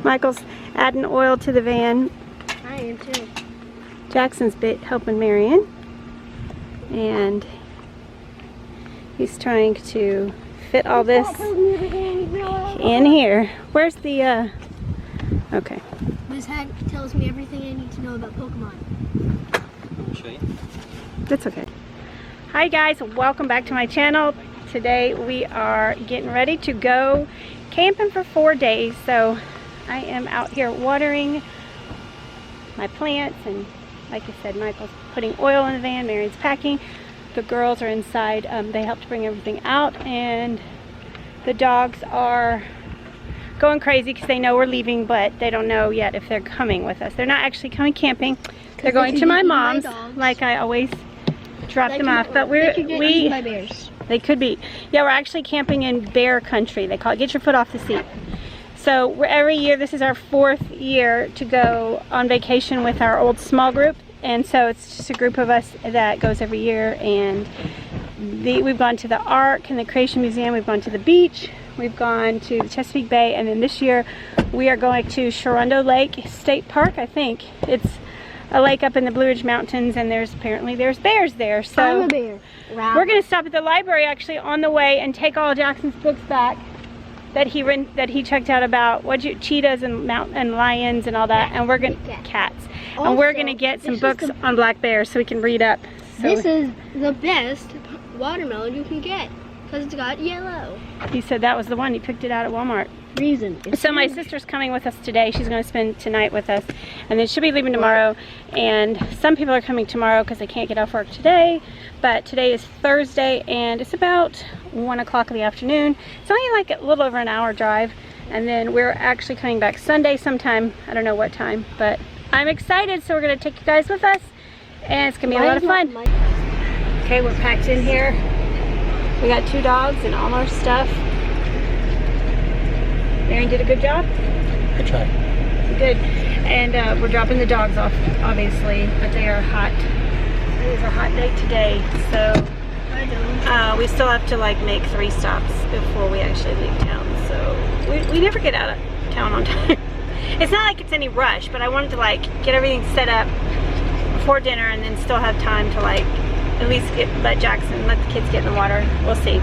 Michael's adding oil to the van. I am too. Jackson's helping Marion. And he's trying to fit all this in here. Where's the, okay. This hat tells me everything I need to know about Pokemon. I'll show you. That's okay. Hi guys, welcome back to my channel. Today we are getting ready to go camping for 4 days. So I am out here watering my plants, and like I said, Michael's putting oil in the van, Marion's packing. The girls are inside. They helped bring everything out, and the dogs are going crazy because they know we're leaving, but they don't know yet if they're coming with us. They're not actually coming camping. They're going to my mom's, like I always drop them off. But they could be. Yeah, we're actually camping in bear country. They call it. Get your foot off the seat. So we're every year. This is our 4th year to go on vacation with our old small group, and so it's just a group of us that goes every year. And we've gone to the Ark and the Creation Museum. We've gone to the beach. We've gone to the Chesapeake Bay, and then this year we are going to Sherando Lake State Park. I think it's a lake up in the Blue Ridge Mountains, and apparently there's bears there. So I'm a bear. Wow. We're gonna stop at the library actually on the way and take all Jackson's books back that he checked out about cheetahs and lions and all that, and we're gonna cats. Also, and we're gonna get some books on black bears so we can read up. So this is the best watermelon you can get because it's got yellow. He said that was the one. He picked it out at Walmart. So my sister's coming with us today. She's going to spend tonight with us, and then she'll be leaving tomorrow. And some people are coming tomorrow because they can't get off work today. But today is Thursday, and it's about 1 o'clock in the afternoon. It's only like a little over an hour drive, and then we're actually coming back Sunday sometime. I don't know what time, but I'm excited. So we're going to take you guys with us, and it's going to be a lot of fun. Okay, we're packed in here. We got 2 dogs and all our stuff. Marion did a good job? Good try. Good. And we're dropping the dogs off, obviously, but they are hot. It is a hot day today, so we still have to like make 3 stops before we actually leave town. So we never get out of town on time. It's not like it's any rush, but I wanted to like get everything set up before dinner and then still have time to like at least let the kids get in the water. We'll see.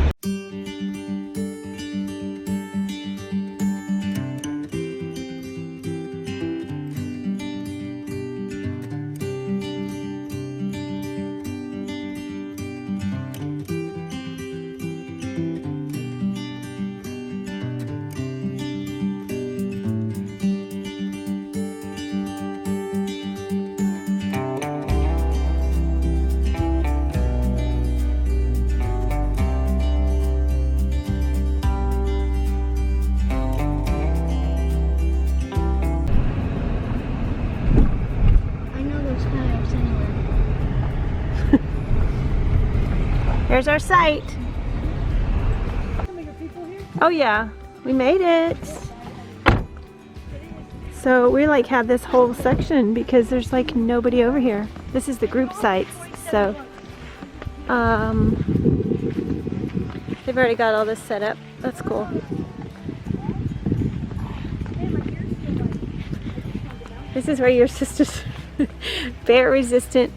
Here's our site. Oh yeah, we made it. So we like have this whole section because there's like nobody over here. This is the group sites. So they've already got all this set up. That's cool. This is where your sister's bear resistant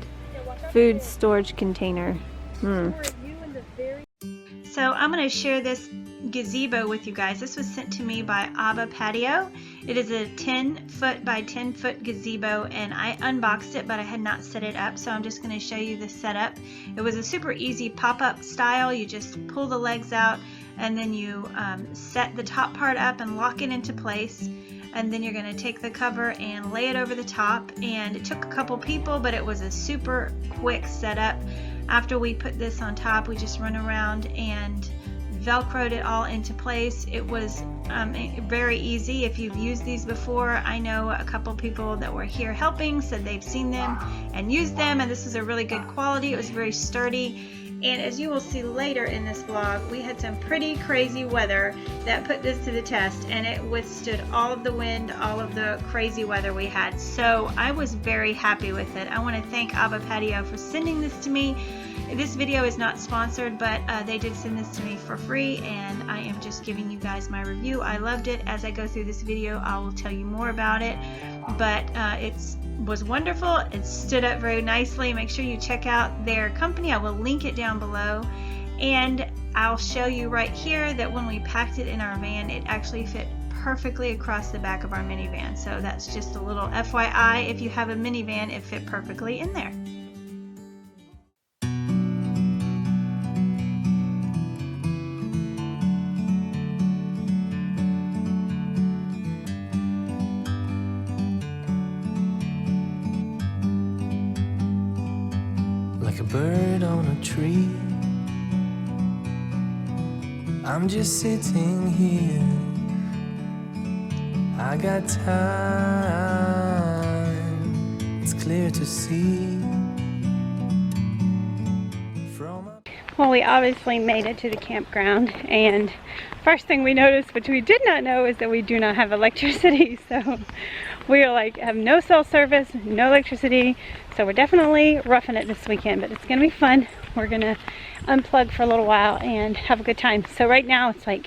food storage container. So I'm going to share this gazebo with you guys. This was sent to me by Abba Patio. It is a 10-foot by 10-foot gazebo, and I unboxed it, but I had not set it up, so I'm just going to show you the setup. It was a super easy pop-up style. You just pull the legs out, and then you set the top part up and lock it into place. And then you're going to take the cover and lay it over the top, and it took a couple people, but it was a super quick setup. After we put this on top, we just run around and velcroed it all into place. It was very easy. If you've used these before, I know a couple people that were here helping said they've seen them and used them, and this is a really good quality. It was very sturdy. And as you will see later in this vlog, we had some pretty crazy weather that put this to the test, and it withstood all of the wind, all of the crazy weather we had. So I was very happy with it. I want to thank Abba Patio for sending this to me. This video is not sponsored, but they did send this to me for free, and I am just giving you guys my review. I loved it. As I go through this video, I will tell you more about it, but it was wonderful. It stood up very nicely. Make sure you check out their company. I will link it down below, and I'll show you right here that when we packed it in our van, it actually fit perfectly across the back of our minivan. So that's just a little FYI. If you have a minivan, it fit perfectly in there. Like a bird on a tree, I'm just sitting here. I got time, it's clear to see. Well, we obviously made it to the campground, and first thing we noticed, which we did not know, is that we do not have electricity. So we are like, have no cell service, no electricity. So we're definitely roughing it this weekend, but it's gonna be fun. We're gonna unplug for a little while and have a good time. So right now it's like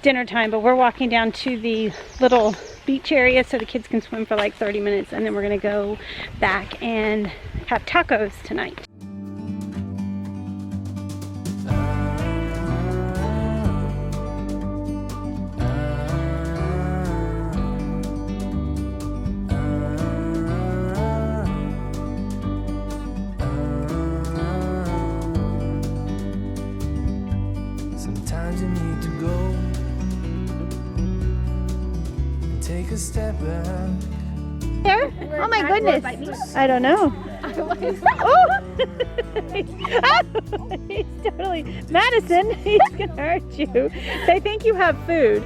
dinner time, but we're walking down to the little beach area so the kids can swim for like 30 minutes, and then we're gonna go back and have tacos tonight. Sometimes you need to go and take a step back. There? Oh my goodness. I don't know. Oh! He's totally... Madison, he's gonna hurt you. They think you have food.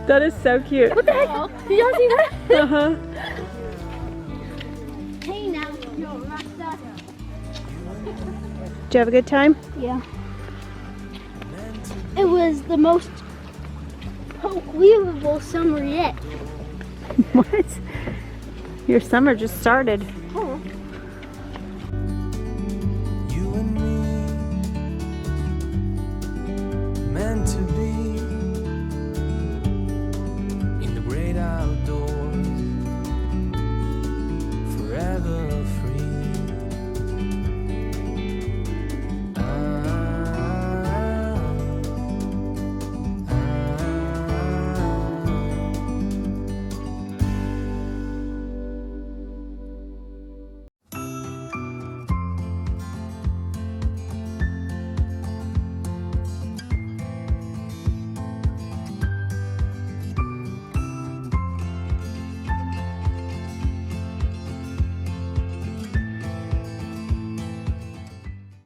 That is so cute. What the heck? Did y'all see that? Uh-huh. Hey now, yo, Rasta. Did you have a good time? Yeah. It was the most unbelievable summer yet. What? Your summer just started. Oh. You and me, meant to be in the great outdoors, forever free.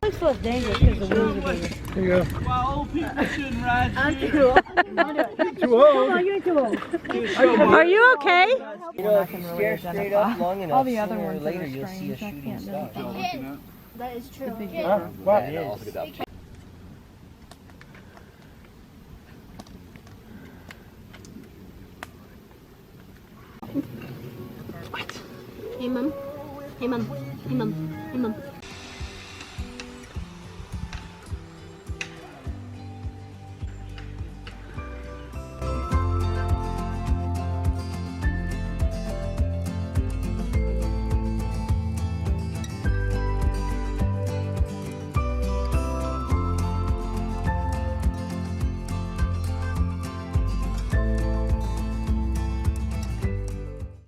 Looks less dangerous because the wheels are bigger. There you go. Well, old people shouldn't ride. I'm too old. Too old. Come on, you're too old. Are you okay? You know, if you stare straight up long enough, sooner or later you'll see a shooting star. That is true. Huh? What? Hey mom. Hey mom. Hey mom. Hey mom.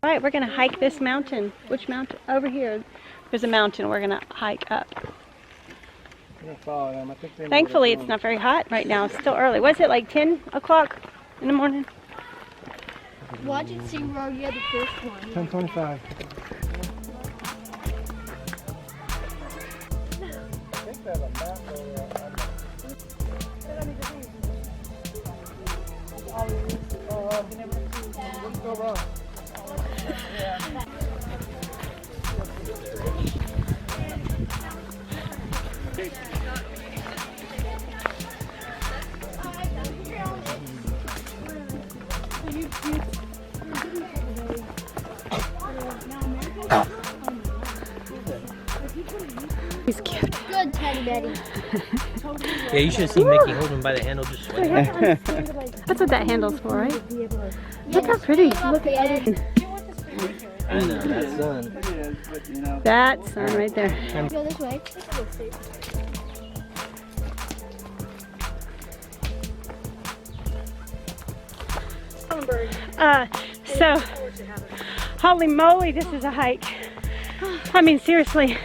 All right, we're gonna hike this mountain. Which mountain? Over here. There's a mountain we're gonna hike up. Thankfully, it's not very hot right now. It's still early. Was it like 10 o'clock in the morning? Watch it see where you had the first one. 10:25. He's cute. spaghetti. Yeah, you should have seen Mickey hold him by the handle just sweating. That's what that handle's for, right? Look how pretty. Look at other. I know, that sun. That sun right there. Go this way. So, holy moly, this is a hike. I mean, seriously,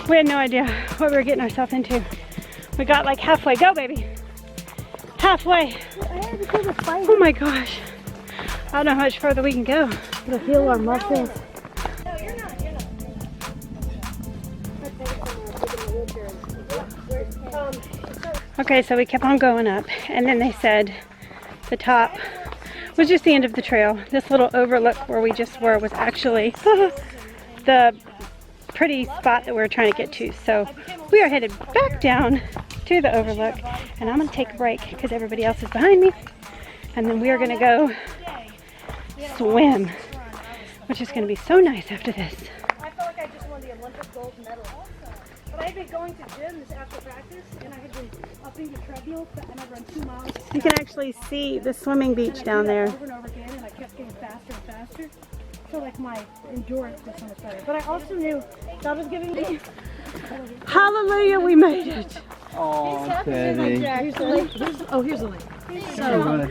we had no idea what we were getting ourselves into. We got like halfway. Go, baby. Halfway. Oh my gosh. I don't know how much further we can go. It'll heal our muscles. Okay, so we kept on going up, and then they said the top was just the end of the trail. This little overlook where we just were was actually the pretty spot that we were trying to get to. So we are headed back down to the overlook, and I'm gonna take a break because everybody else is behind me, and then we are gonna go swim, which is gonna be so nice after this. I felt like I just won the Olympic gold medal. But I had been going to gyms after practice, and I had been upping the treadmill, and I'd run 2 miles. You can actually see the swimming beach down there. Over and over again, and I kept getting faster and faster. So like my endurance was so much better. But I also knew God was giving me. Hallelujah, we made it. Oh, Teddy. Here's the lake. Here's the lake. So,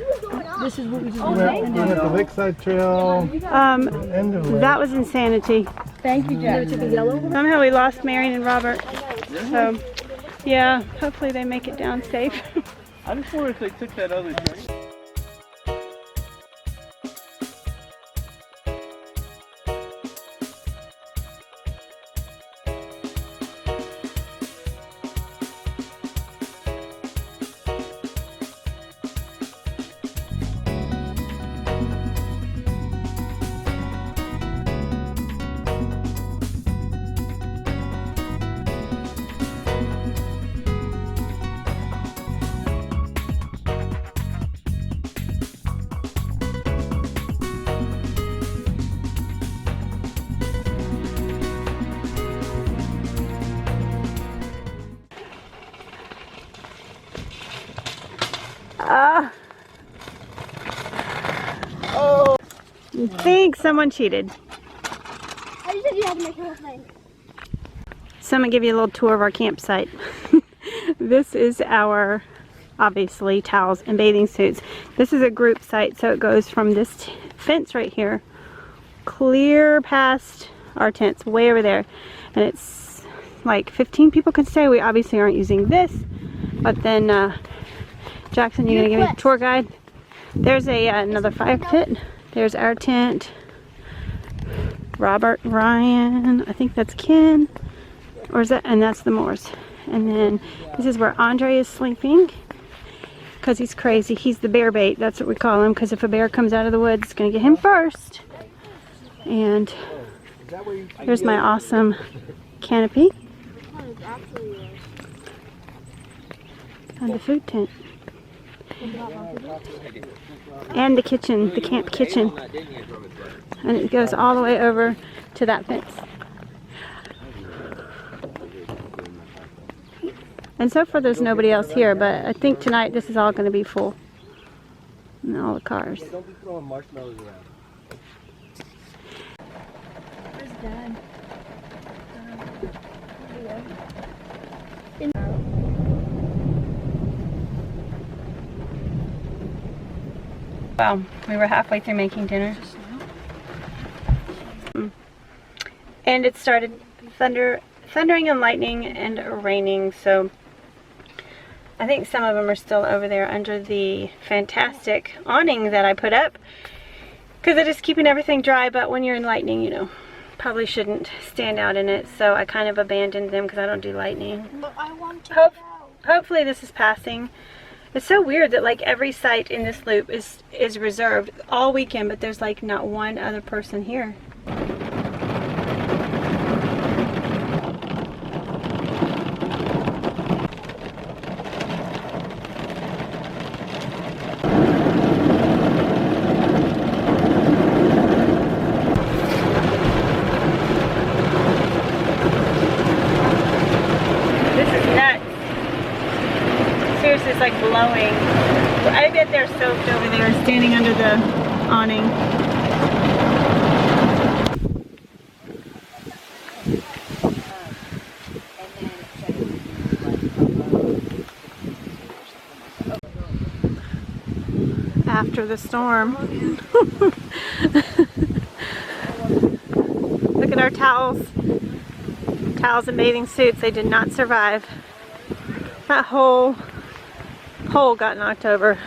This is what we just we have the Lakeside Trail and the lake. That was insanity. Thank you, Jack. To the yellow. Somehow we lost Marion and Robert. So, yeah, hopefully they make it down safe. I just wonder if they took that other train. Oh. You think someone cheated. I just said you had to make the whole thing. So I'm gonna give you a little tour of our campsite. This is our, obviously, towels and bathing suits. This is a group site, so it goes from this fence right here clear past our tents way over there, and it's like 15 people can stay. We obviously aren't using this, but then Jackson, you're gonna give me a tour guide. There's a another fire pit. There's our tent. Robert, Ryan, I think that's Ken, or is that? And that's the Moors. And then this is where Andre is sleeping because he's crazy. He's the bear bait. That's what we call him, because if a bear comes out of the woods, it's gonna get him first. And here's my awesome canopy and the food tent. And the kitchen, the camp kitchen. And it goes all the way over to that fence. And so far there's nobody else here, but I think tonight this is all going to be full. And all the cars. Don't be throwing marshmallows around. Where's Dad? Wow, we were halfway through making dinner. And it started thundering and lightning and raining, so I think some of them are still over there under the fantastic awning that I put up because it is keeping everything dry, but when you're in lightning, you know, probably shouldn't stand out in it, so I kind of abandoned them because I don't do lightning. But I want to Hopefully this is passing. It's so weird that like every site in this loop is reserved all weekend, but there's like not one other person here. This is is like blowing. I bet they're soaked over there, standing under the awning. After the storm. Look at our towels. Towels and bathing suits, they did not survive. That whole pole got knocked over.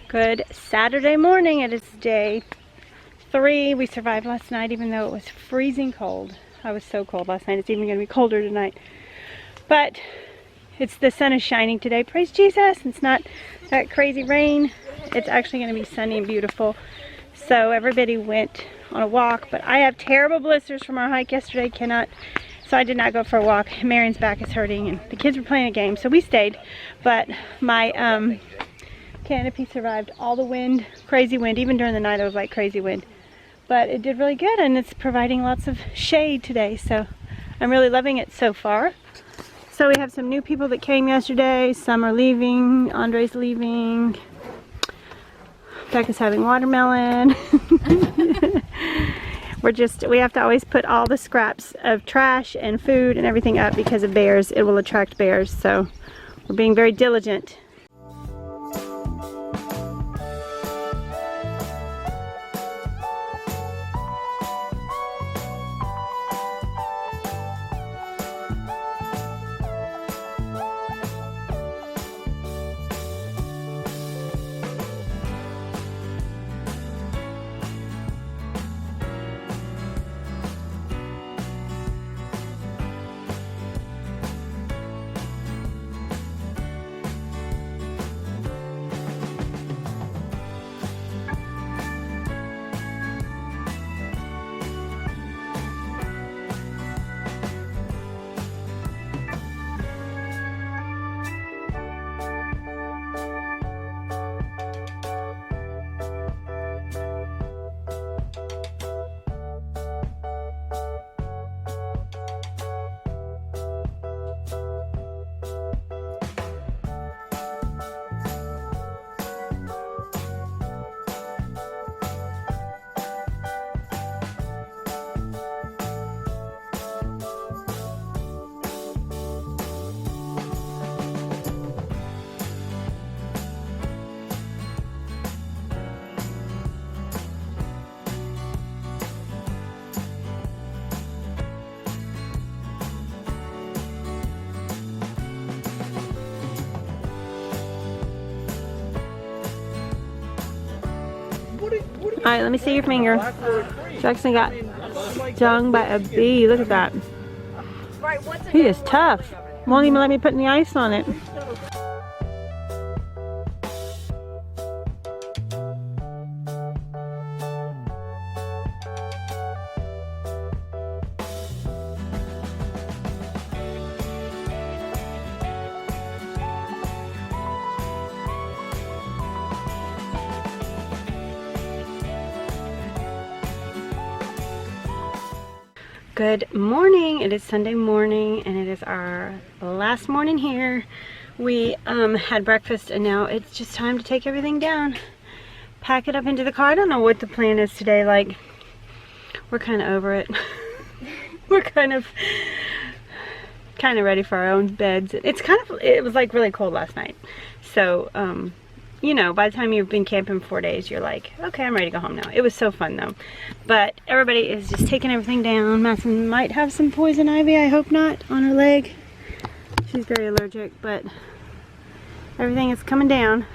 Good Saturday morning. It is day 3. We survived last night even though it was freezing cold. I was so cold last night. It's even going to be colder tonight. But the sun is shining today. Praise Jesus. It's not that crazy rain. It's actually going to be sunny and beautiful. So everybody went on a walk. But I have terrible blisters from our hike yesterday. So I did not go for a walk. Marion's back is hurting and the kids were playing a game. So we stayed. But my canopy survived all the wind, crazy wind. Even during the night it was like crazy wind. But it did really good and it's providing lots of shade today. So I'm really loving it so far. So we have some new people that came yesterday. Some are leaving. Andre's leaving. Becca's having watermelon. We have to always put all the scraps of trash and food and everything up because of bears. It will attract bears. So we're being very diligent. Alright, let me see your finger. Jackson got stung by a bee. Look at that. He is tough. Won't even let me put any ice on it. Good morning. It is Sunday morning and it is our last morning here. We had breakfast and now it's just time to take everything down, pack it up into the car. I don't know what the plan is today. Like, we're kind of over it. We're kind of ready for our own beds. It was like really cold last night, so you know, by the time you've been camping 4 days, you're like, okay, I'm ready to go home now. It was so fun though. But everybody is just taking everything down. Madison might have some poison ivy, I hope not, on her leg. She's very allergic, but everything is coming down.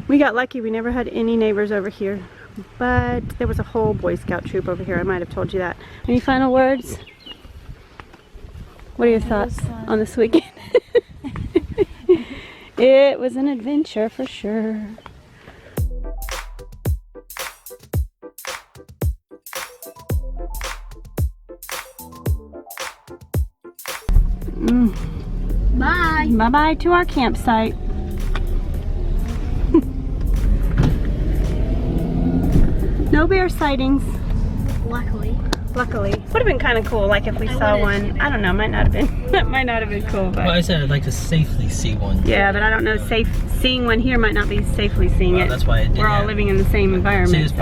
We got lucky, we never had any neighbors over here, but there was a whole Boy Scout troop over here. I might have told you that. Any final words? What are your thoughts on this weekend? It was an adventure for sure. Bye. Bye-bye to our campsite. No bear sightings. Luckily. Would have been kind of cool, like if we saw one. I don't know, might not have been. That might not have been cool, but. Well, I said I'd like to safely see one. Yeah, but I don't know. Seeing one here might not be safely seeing it. That's why it did. We're all living in the same environment.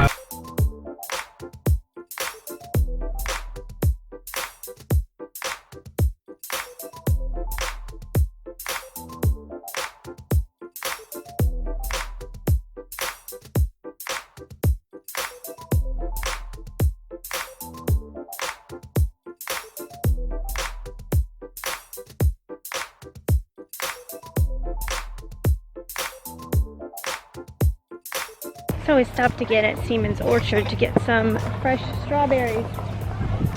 So we stopped again at Seaman's Orchard to get some fresh strawberries.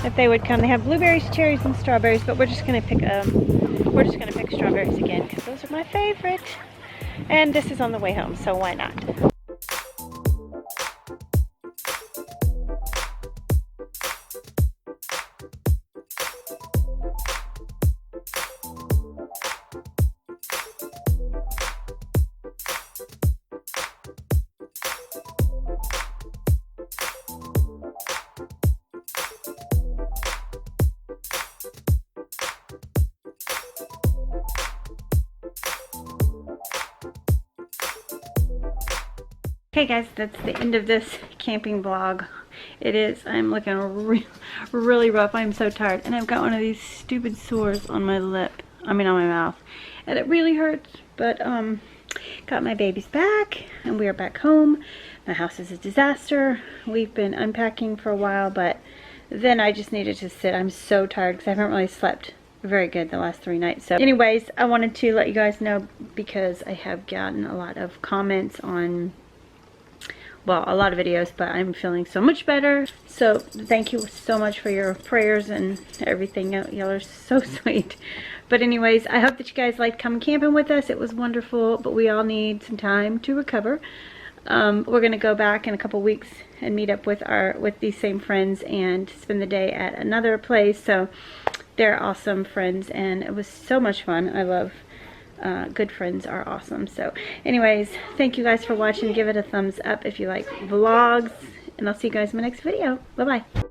If they would come, they have blueberries, cherries, and strawberries. But we're just gonna pick strawberries again because those are my favorite. And this is on the way home, so why not? Okay guys, that's the end of this camping vlog. I'm looking really rough. I'm so tired and I've got one of these stupid sores on my lip, on my mouth, and it really hurts, but got my babies back and we are back home. My house is a disaster. We've been unpacking for a while, but then I just needed to sit. I'm so tired because I haven't really slept very good the last 3 nights. So anyways, I wanted to let you guys know because I have gotten a lot of comments on, well, a lot of videos, but I'm feeling so much better. So thank you so much for your prayers and everything. Y'all are so sweet. But anyways, I hope that you guys liked coming camping with us. It was wonderful, but we all need some time to recover. We're gonna go back in a couple weeks and meet up with these same friends and spend the day at another place. So they're awesome friends and it was so much fun. I love good friends are awesome. So anyways, thank you guys for watching. Give it a thumbs up if you like vlogs, and I'll see you guys in my next video. Bye bye.